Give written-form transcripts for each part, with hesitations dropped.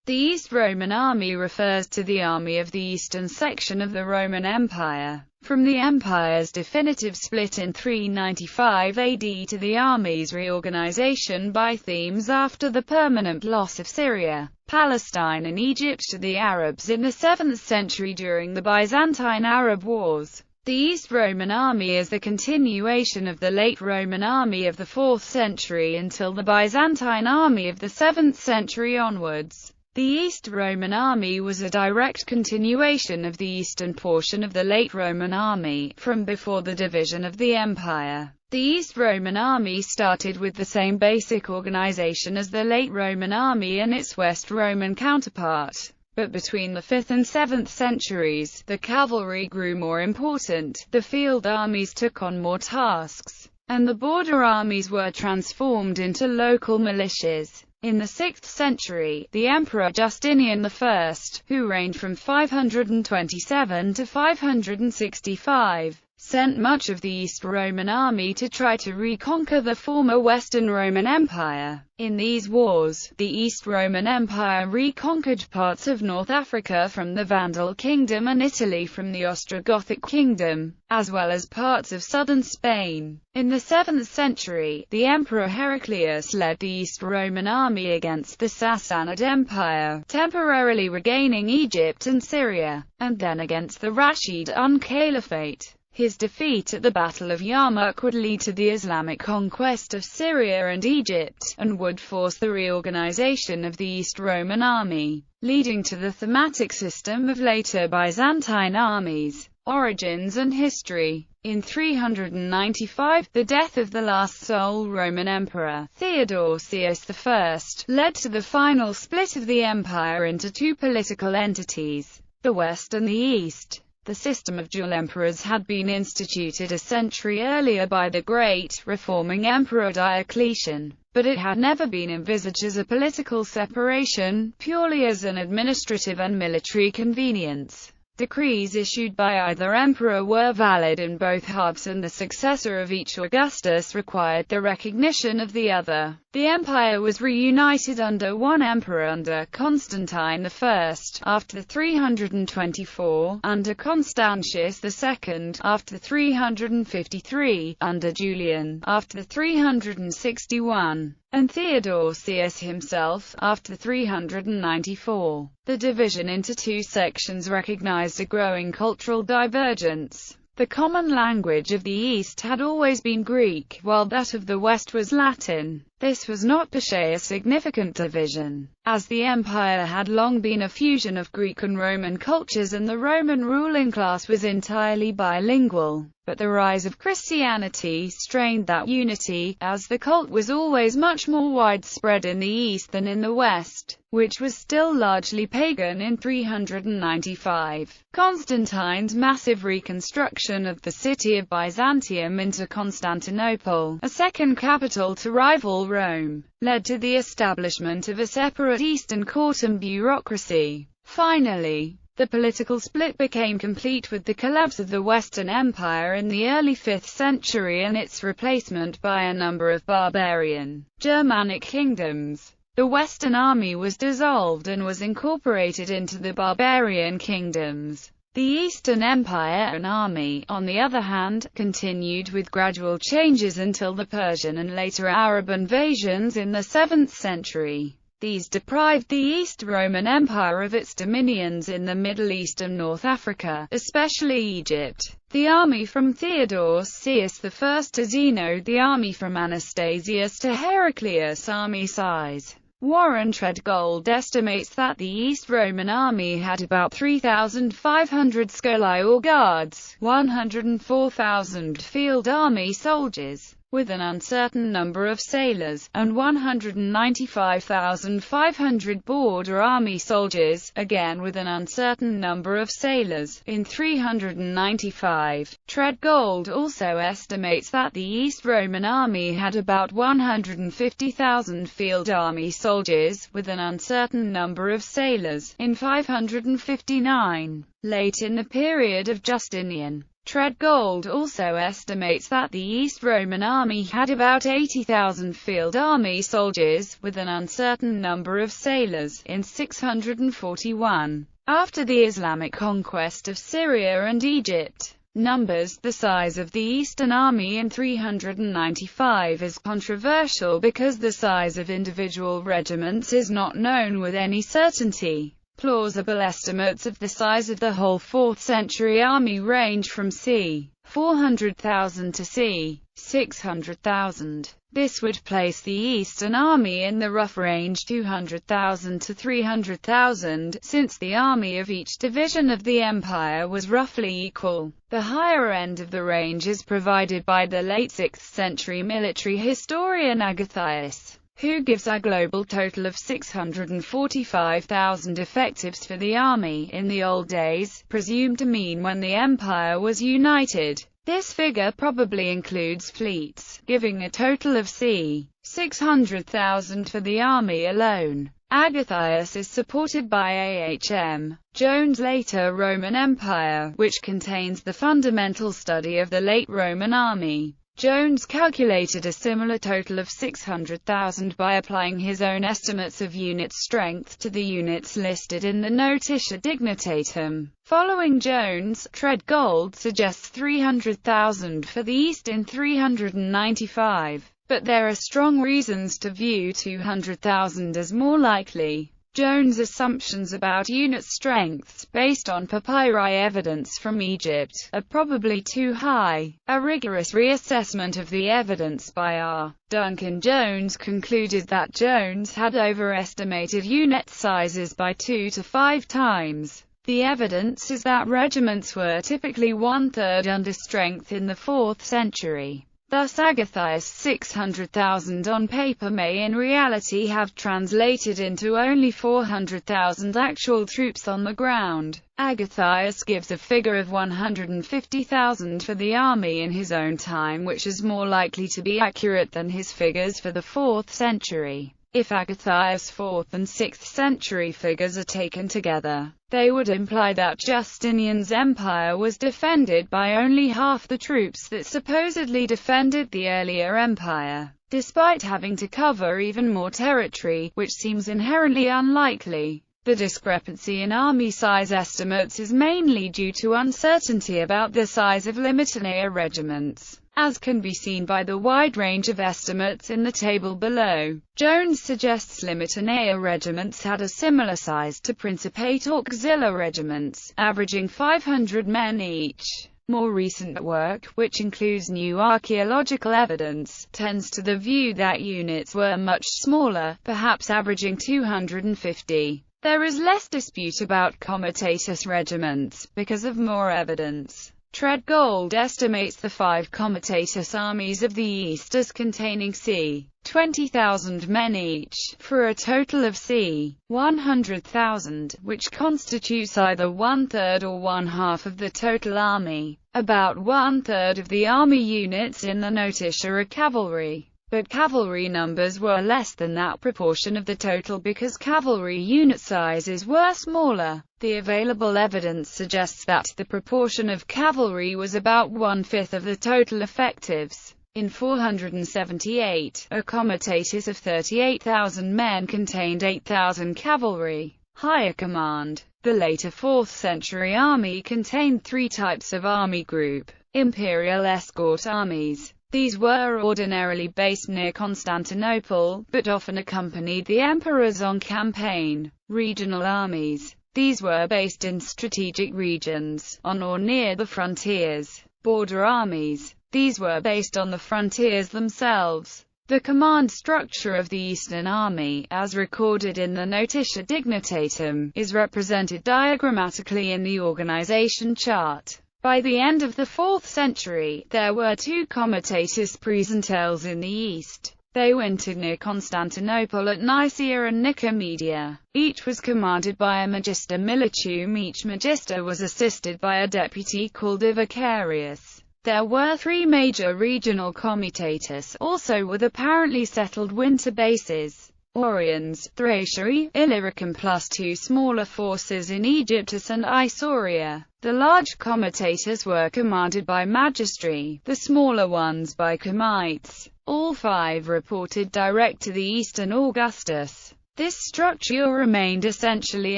The East Roman army refers to the army of the eastern section of the Roman Empire, from the empire's definitive split in 395 AD to the army's reorganization by Themes after the permanent loss of Syria, Palestine and Egypt to the Arabs in the 7th century during the Byzantine-Arab Wars. The East Roman army is the continuation of the late Roman army of the 4th century until the Byzantine army of the 7th century onwards. The East Roman army was a direct continuation of the eastern portion of the late Roman army, from before the division of the empire. The East Roman army started with the same basic organization as the late Roman army and its West Roman counterpart. But between the 5th and 7th centuries, the cavalry grew more important, the field armies took on more tasks, and the border armies were transformed into local militias. In the 6th century, the Emperor Justinian I, who reigned from 527 to 565, sent much of the East Roman army to try to reconquer the former Western Roman Empire. In these wars, the East Roman Empire reconquered parts of North Africa from the Vandal Kingdom and Italy from the Ostrogothic Kingdom, as well as parts of southern Spain. In the 7th century, the Emperor Heraclius led the East Roman army against the Sassanid Empire, temporarily regaining Egypt and Syria, and then against the Rashidun Caliphate. His defeat at the Battle of Yarmouk would lead to the Islamic conquest of Syria and Egypt, and would force the reorganization of the East Roman army, leading to the thematic system of later Byzantine armies. Origins and history. In 395, the death of the last sole Roman emperor, Theodosius I, led to the final split of the empire into two political entities, the West and the East. The system of dual emperors had been instituted a century earlier by the great, reforming Emperor Diocletian, but it had never been envisaged as a political separation, purely as an administrative and military convenience. Decrees issued by either emperor were valid in both halves, and the successor of each Augustus required the recognition of the other. The empire was reunited under one emperor, under Constantine I, after 324, under Constantius II, after 353, under Julian, after 361, and Theodosius himself, after 394. The division into two sections recognized a growing cultural divergence. The common language of the East had always been Greek, while that of the West was Latin. This was not per se a significant division, as the empire had long been a fusion of Greek and Roman cultures and the Roman ruling class was entirely bilingual. But the rise of Christianity strained that unity, as the cult was always much more widespread in the East than in the West, which was still largely pagan. In 395, Constantine's massive reconstruction of the city of Byzantium into Constantinople, a second capital to rival Rome, led to the establishment of a separate Eastern court and bureaucracy. Finally, the political split became complete with the collapse of the Western Empire in the early 5th century and its replacement by a number of barbarian, Germanic kingdoms. The Western army was dissolved and was incorporated into the barbarian kingdoms. The Eastern Empire and army, on the other hand, continued with gradual changes until the Persian and later Arab invasions in the 7th century. These deprived the East Roman Empire of its dominions in the Middle East and North Africa, especially Egypt. The army from Theodosius I to Zeno, the army from Anastasius to Heraclius. Army size. Warren Treadgold estimates that the East Roman army had about 3,500 scoli or guards, 104,000 field army soldiers, with an uncertain number of sailors, and 195,500 border army soldiers, again with an uncertain number of sailors. In 395, Treadgold also estimates that the East Roman army had about 150,000 field army soldiers, with an uncertain number of sailors. In 559, late in the period of Justinian, Treadgold also estimates that the East Roman army had about 80,000 field army soldiers, with an uncertain number of sailors, in 641. After the Islamic conquest of Syria and Egypt. Numbers. The size of the Eastern Army in 395 is controversial because the size of individual regiments is not known with any certainty. Plausible estimates of the size of the whole 4th century army range from c. 400,000 to c. 600,000. This would place the Eastern Army in the rough range 200,000 to 300,000, since the army of each division of the empire was roughly equal. The higher end of the range is provided by the late 6th century military historian Agathias, who gives a global total of 645,000 effectives for the army in the old days, presumed to mean when the empire was united. This figure probably includes fleets, giving a total of c. 600,000 for the army alone. Agathias is supported by A.H.M. Jones' Later Roman Empire, which contains the fundamental study of the late Roman army. Jones calculated a similar total of 600,000 by applying his own estimates of unit strength to the units listed in the Notitia Dignitatum. Following Jones, Treadgold suggests 300,000 for the East in 395, but there are strong reasons to view 200,000 as more likely. Jones' assumptions about unit strengths, based on papyri evidence from Egypt, are probably too high. A rigorous reassessment of the evidence by R. Duncan Jones concluded that Jones had overestimated unit sizes by 2 to 5 times. The evidence is that regiments were typically one-third under strength in the 4th century. Thus Agathias' 600,000 on paper may in reality have translated into only 400,000 actual troops on the ground. Agathias gives a figure of 150,000 for the army in his own time, which is more likely to be accurate than his figures for the 4th century. If Agathias' 4th and 6th century figures are taken together, they would imply that Justinian's empire was defended by only half the troops that supposedly defended the earlier empire, despite having to cover even more territory, which seems inherently unlikely. The discrepancy in army size estimates is mainly due to uncertainty about the size of Limitanea regiments, as can be seen by the wide range of estimates in the table below. Jones suggests Limitanea regiments had a similar size to Principate auxiliary regiments, averaging 500 men each. More recent work, which includes new archaeological evidence, tends to the view that units were much smaller, perhaps averaging 250. There is less dispute about comitatus regiments, because of more evidence. Treadgold estimates the 5 comitatus armies of the East as containing c. 20,000 men each, for a total of c. 100,000, which constitutes either one-third or one-half of the total army. About one-third of the army units in the Notitia are cavalry, but cavalry numbers were less than that proportion of the total because cavalry unit sizes were smaller. The available evidence suggests that the proportion of cavalry was about 1/5 of the total effectives. In 478, a comitatus of 38,000 men contained 8,000 cavalry. Higher command. The later 4th century army contained 3 types of army group: imperial escort armies. These were ordinarily based near Constantinople, but often accompanied the emperors on campaign. Regional armies. These were based in strategic regions, on or near the frontiers. Border armies. These were based on the frontiers themselves. The command structure of the Eastern Army, as recorded in the Notitia Dignitatum, is represented diagrammatically in the organization chart. By the end of the 4th century, there were 2 comitatus praesentiales in the East. They wintered near Constantinople at Nicaea and Nicomedia. Each was commanded by a magister militum. Each magister was assisted by a deputy called a vicarius. There were 3 major regional comitatus, also with apparently settled winter bases. Oriens, Thraciae, Illyricum plus 2 smaller forces in Egyptus and Isauria. The large comitators were commanded by magistri, the smaller ones by comites. All 5 reported direct to the Eastern Augustus. This structure remained essentially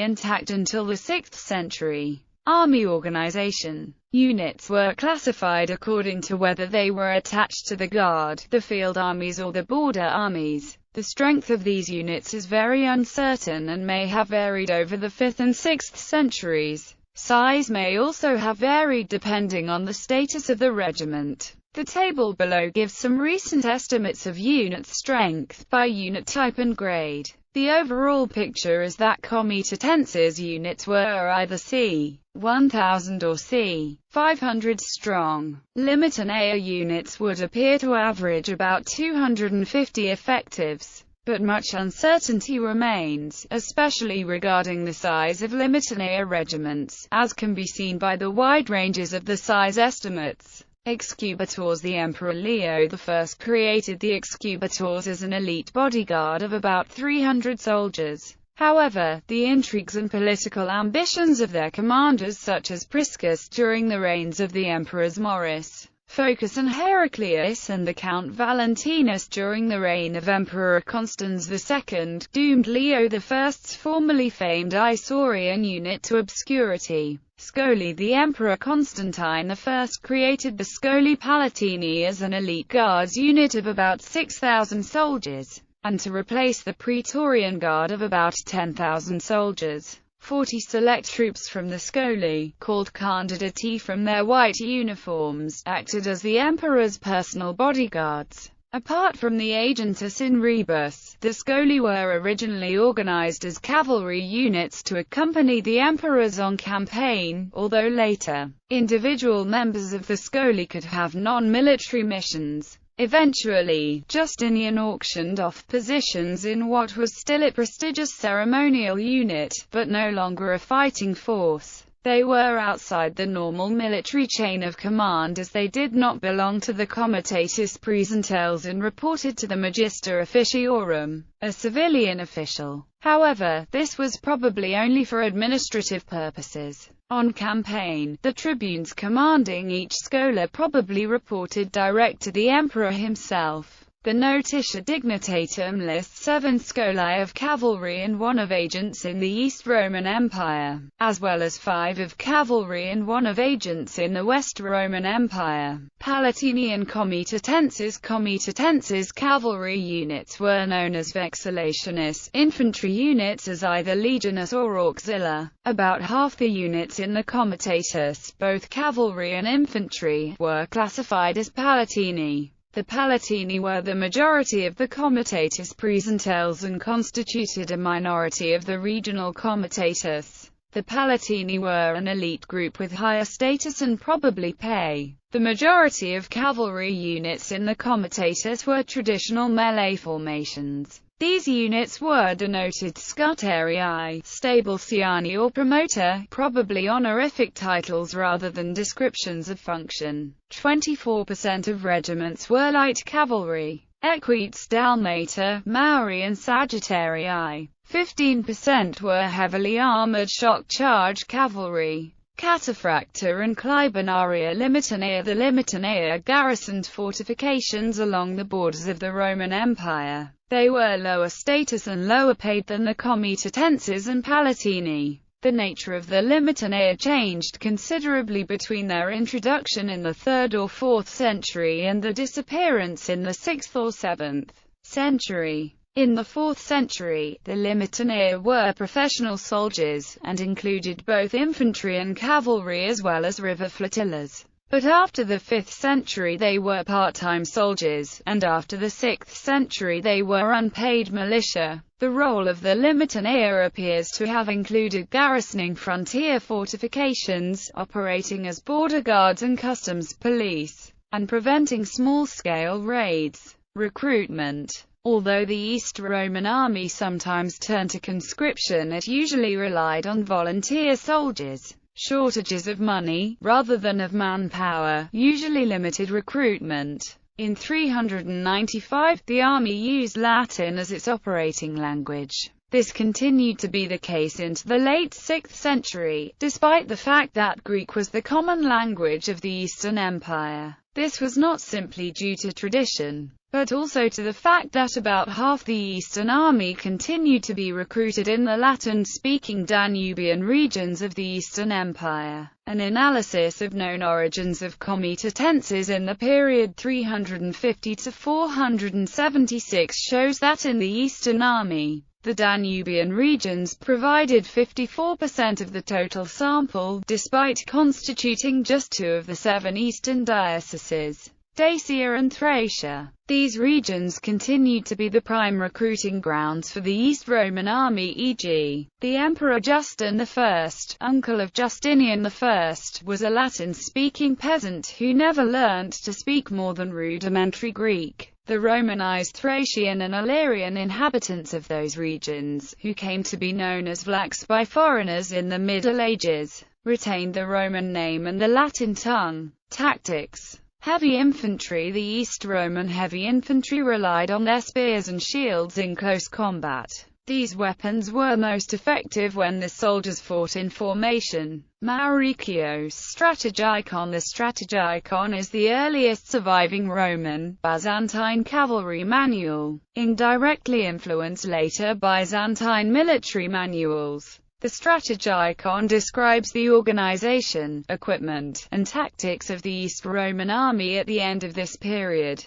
intact until the 6th century. Army organization. Units were classified according to whether they were attached to the guard, the field armies or the border armies. The strength of these units is very uncertain and may have varied over the 5th and 6th centuries. Size may also have varied depending on the status of the regiment. The table below gives some recent estimates of unit strength, by unit type and grade. The overall picture is that comitatenses units were either c. 1000 or c. 500 strong. Limitanea units would appear to average about 250 effectives. But much uncertainty remains, especially regarding the size of Limitanea regiments, as can be seen by the wide ranges of the size estimates. Excubitors. The Emperor Leo I created the Excubitors as an elite bodyguard of about 300 soldiers. However, the intrigues and political ambitions of their commanders such as Priscus during the reigns of the Emperors Maurice, Phocas and Heraclius and the Count Valentinus during the reign of Emperor Constans II, doomed Leo I's formerly famed Isaurian unit to obscurity. Scoli. The Emperor Constantine I created the Scoli Palatini as an elite guards unit of about 6,000 soldiers, and to replace the Praetorian Guard of about 10,000 soldiers. 40 select troops from the Scoli, called Candidati from their white uniforms, acted as the emperor's personal bodyguards. Apart from the agentus in rebus, the Scoli were originally organized as cavalry units to accompany the emperors on campaign, although later, individual members of the Scoli could have non-military missions. Eventually, Justinian auctioned off positions in what was still a prestigious ceremonial unit, but no longer a fighting force. They were outside the normal military chain of command as they did not belong to the Comitatus Praesentales and reported to the Magister Officiorum, a civilian official. However, this was probably only for administrative purposes. On campaign, the tribunes commanding each schola probably reported direct to the emperor himself. The Notitia Dignitatum lists 7 scolae of cavalry and 1 of agents in the East Roman Empire, as well as 5 of cavalry and 1 of agents in the West Roman Empire. Palatini and Comitatenses. Comitatenses cavalry units were known as vexellationis, infantry units as either legionis or auxilia. About half the units in the comitatus, both cavalry and infantry, were classified as Palatini. The Palatini were the majority of the Comitatus Praesentales and constituted a minority of the regional Comitatus. The Palatini were an elite group with higher status and probably pay. The majority of cavalry units in the Comitatus were traditional melee formations. These units were denoted scutarii, stablesiani or promoter, probably honorific titles rather than descriptions of function. 24% of regiments were light cavalry, equites, dalmata, mauri and sagittarii. 15% were heavily armored shock-charge cavalry, cataphracta and clibanaria. Limitanea. The Limitanea garrisoned fortifications along the borders of the Roman Empire. They were lower status and lower paid than the Comitatenses and Palatini. The nature of the Limitanea changed considerably between their introduction in the 3rd or 4th century and the disappearance in the 6th or 7th century. In the 4th century, the Limitanea were professional soldiers, and included both infantry and cavalry as well as river flotillas. But after the 5th century they were part-time soldiers, and after the 6th century they were unpaid militia. The role of the Limitanea appears to have included garrisoning frontier fortifications, operating as border guards and customs police, and preventing small-scale raids. Recruitment. Although the East Roman army sometimes turned to conscription, it usually relied on volunteer soldiers. Shortages of money, rather than of manpower, usually limited recruitment. In 395, the army used Latin as its operating language. This continued to be the case into the late 6th century, despite the fact that Greek was the common language of the Eastern Empire. This was not simply due to tradition, but also to the fact that about half the Eastern Army continued to be recruited in the Latin-speaking Danubian regions of the Eastern Empire. An analysis of known origins of comitia tenses in the period 350 to 476 shows that in the Eastern Army, the Danubian regions provided 54% of the total sample, despite constituting just 2 of the 7 eastern dioceses, Dacia and Thracia. These regions continued to be the prime recruiting grounds for the East Roman army, e.g., the Emperor Justin I, uncle of Justinian I, was a Latin-speaking peasant who never learnt to speak more than rudimentary Greek. The Romanized Thracian and Illyrian inhabitants of those regions, who came to be known as Vlachs by foreigners in the Middle Ages, retained the Roman name and the Latin tongue. Tactics. Heavy infantry. The East Roman heavy infantry relied on their spears and shields in close combat. These weapons were most effective when the soldiers fought in formation. Mauricios Strategikon. The Strategikon is the earliest surviving Roman, Byzantine cavalry manual, indirectly influenced later Byzantine military manuals. The Strategikon describes the organization, equipment, and tactics of the East Roman army at the end of this period.